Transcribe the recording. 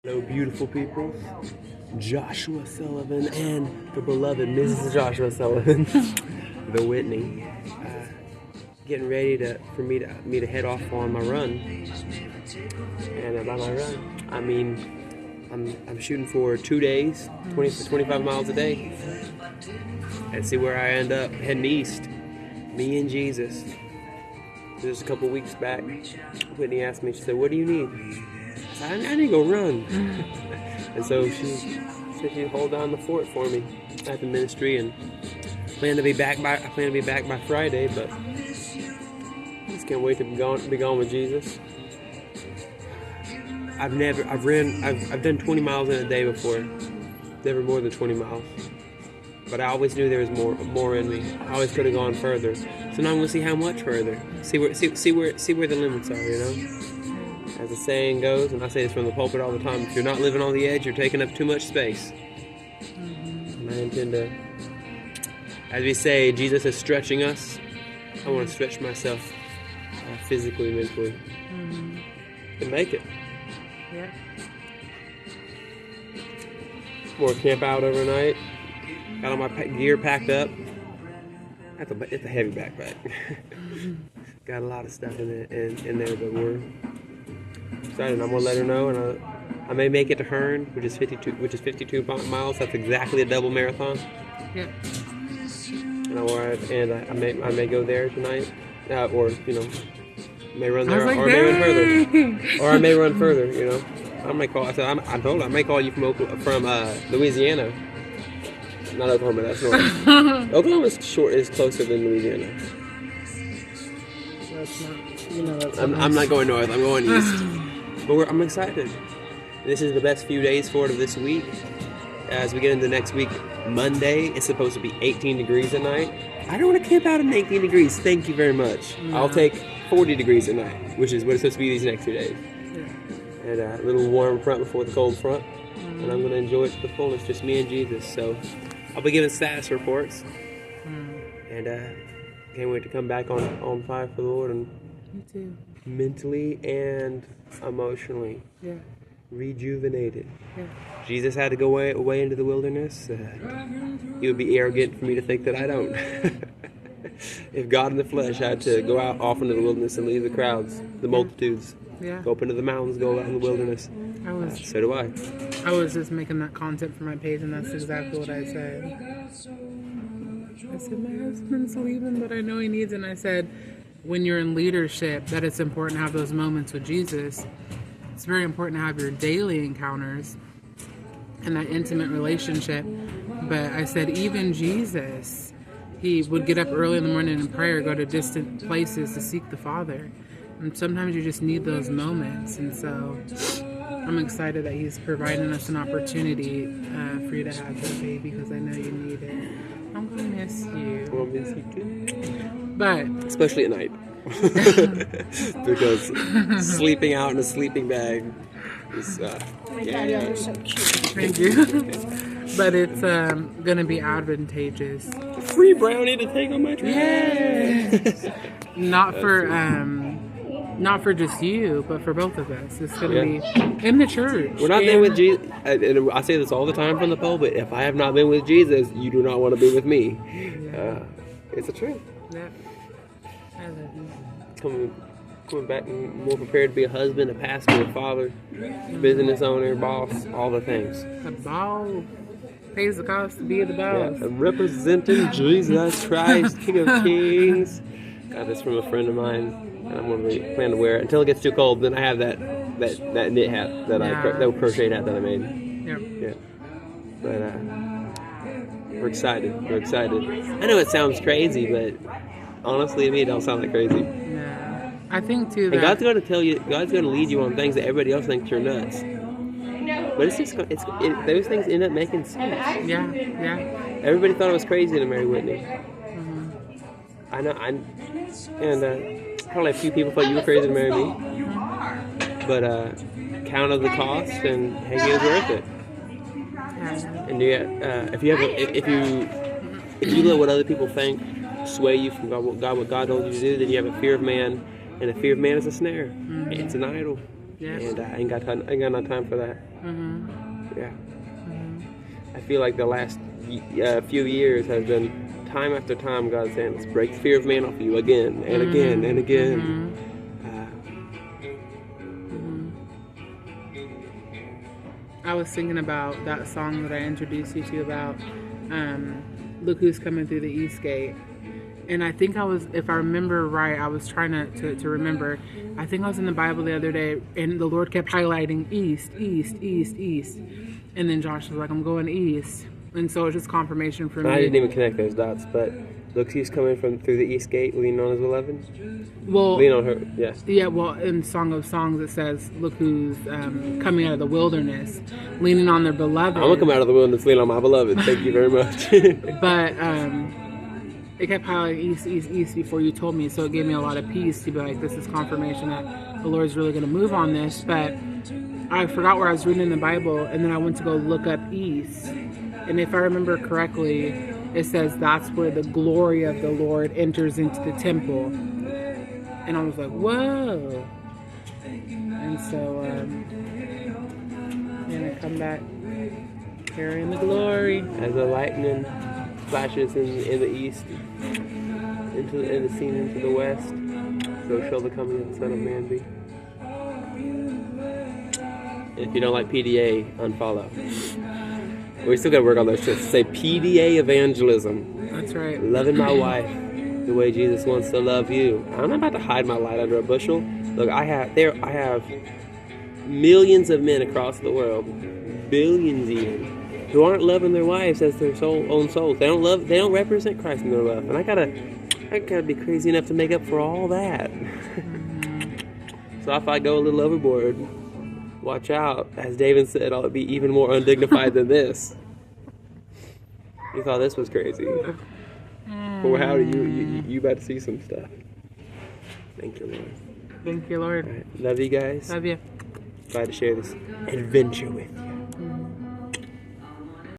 Hello, beautiful people. Joshua Sullivan and the beloved Mrs. Joshua Sullivan, the Whitney, getting ready for me to head off on my run. And by my run, I mean I'm shooting for 2 days, 20 to 25 miles a day, and see where I end up heading east. Me and Jesus. Just a couple weeks back, Whitney asked me. She said, "What do you need?" I need to go run. And so she said she'd hold down the fort for me at the ministry, and I plan to be back by Friday, but I just can't wait to be gone with Jesus. I've done 20 miles in a day before, never more than 20 miles. But I always knew there was more in me. I always could have gone further. So now I'm gonna see how much further. See where the limits are, you know? As the saying goes, and I say this from the pulpit all the time, if you're not living on the edge, you're taking up too much space. And I intend to, as we say, Jesus is stretching us. I want to stretch myself physically, mentally, to make it. Yeah. More camp out overnight. Got all my gear packed up. It's a heavy backpack. Got a lot of stuff in there, but we're excited. I'm gonna let her know, and I may make it to Hearn, which is 52 miles. That's exactly a double marathon. Yep. And I may go there tonight, or may run there, like, or may run further, or I may run further. I may call. I said I told her I may call you from Louisiana. Not Oklahoma. That's north. Oklahoma is closer than Louisiana. That's not. I'm not going north. I'm going east. But I'm excited. This is the best few days for it of this week. As we get into next week, Monday, it's supposed to be 18 degrees at night. I don't want to camp out in 18 degrees. Thank you very much. No. I'll take 40 degrees at night, which is what it's supposed to be these next 2 days. Yeah. And a little warm front before the cold front. And I'm going to enjoy it to the fullest, just me and Jesus. So I'll be giving status reports. And can't wait to come back on fire for the Lord. And me too. Mentally and emotionally. Yeah. Rejuvenated. Yeah. Jesus had to go away into the wilderness. It would be arrogant for me to think that I don't. If God in the flesh had to go out off into the wilderness and leave the crowds, the multitudes, go up into the mountains, go out in the wilderness, so do I. I was just making that content for my page, and that's exactly what I said. I said, my husband's leaving, but I know he needs it. And I said, when you're in leadership, that it's important to have those moments with Jesus. It's very important to have your daily encounters and that intimate relationship. But I said, even Jesus, he would get up early in the morning and pray or go to distant places to seek the Father. And sometimes you just need those moments. And so I'm excited that he's providing us an opportunity for you to have that baby, because I know you need it. I'm going to miss you. I'll miss you too. But especially at night. Because sleeping out in a sleeping bag is you're so cute. Thank you. But it's going to be advantageous. Free brownie to take on my trash. Yes. Not for just you, but for both of us. It's going to be in the church. We're not there with Jesus. And I say this all the time from the pulpit. If I have not been with Jesus, you do not want to be with me. Yeah. It's the truth. Yeah. I love you. Coming back more prepared to be a husband, a pastor, a father, business owner, boss, all the things. The boss pays the cost to be the boss. Yeah, representing Jesus Christ, King of Kings. Got this from a friend of mine. And I'm going to plan to wear it until it gets too cold. Then I have that knit hat that crochet hat that I made. Yep. Yeah. But we're excited. I know it sounds crazy, but honestly, to me, it don't sound like crazy. Yeah. I think too that and God's going to tell you. God's going to lead you on things that everybody else thinks you're nuts. But it's just those things end up making sense. Yeah. Everybody thought it was crazy to marry Whitney. I know. Probably a few people thought you were crazy to marry me, but counted the cost, and hey, it was worth it. And if you let what other people think sway you from what God told you to do, then you have a fear of man, and a fear of man is a snare. It's an idol. Yes. And I ain't got no time for that. Yeah. I feel like the last few years has been time after time God saying, let's break the fear of man off you again and again and again. I was thinking about that song that I introduced you to about Look Who's Coming Through the East Gate. And I think I was, if I remember right, I was trying to remember. I think I was in the Bible the other day, and the Lord kept highlighting east, east, east, east. And then Josh was like, I'm going east. And so it's just confirmation for me. I didn't even connect those dots, but look who's coming from through the east gate, leaning on his beloved. Well, lean on her, yes. Yeah, well, in Song of Songs it says, look who's coming out of the wilderness, leaning on their beloved. I'm going to come out of the wilderness, lean on my beloved. Thank you very much. But it kept highlighting east, east, east before you told me, so it gave me a lot of peace to be like, this is confirmation that the Lord's really going to move on this. But I forgot where I was reading in the Bible, and then I went to go look up east. And if I remember correctly, it says that's where the glory of the Lord enters into the temple. And I was like, whoa. And so, I'm going to come back carrying the glory. As the lightning flashes in the east, into the scene into the west, so shall the coming of the Son of Man be. And if you don't like PDA, unfollow. We still got to work on those shit. Say PDA evangelism. That's right. Loving my wife the way Jesus wants to love you. I'm not about to hide my light under a bushel. Look, I have millions of men across the world, billions even, who aren't loving their wives as their own souls. They don't represent Christ in their love. And I gotta be crazy enough to make up for all that. So if I go a little overboard, watch out. As David said, I'll be even more undignified than this. You thought this was crazy. Well, how do you about to see some stuff? Thank you, Lord. Thank you, Lord. All right. Love you guys. Love you. Glad to share this adventure with you.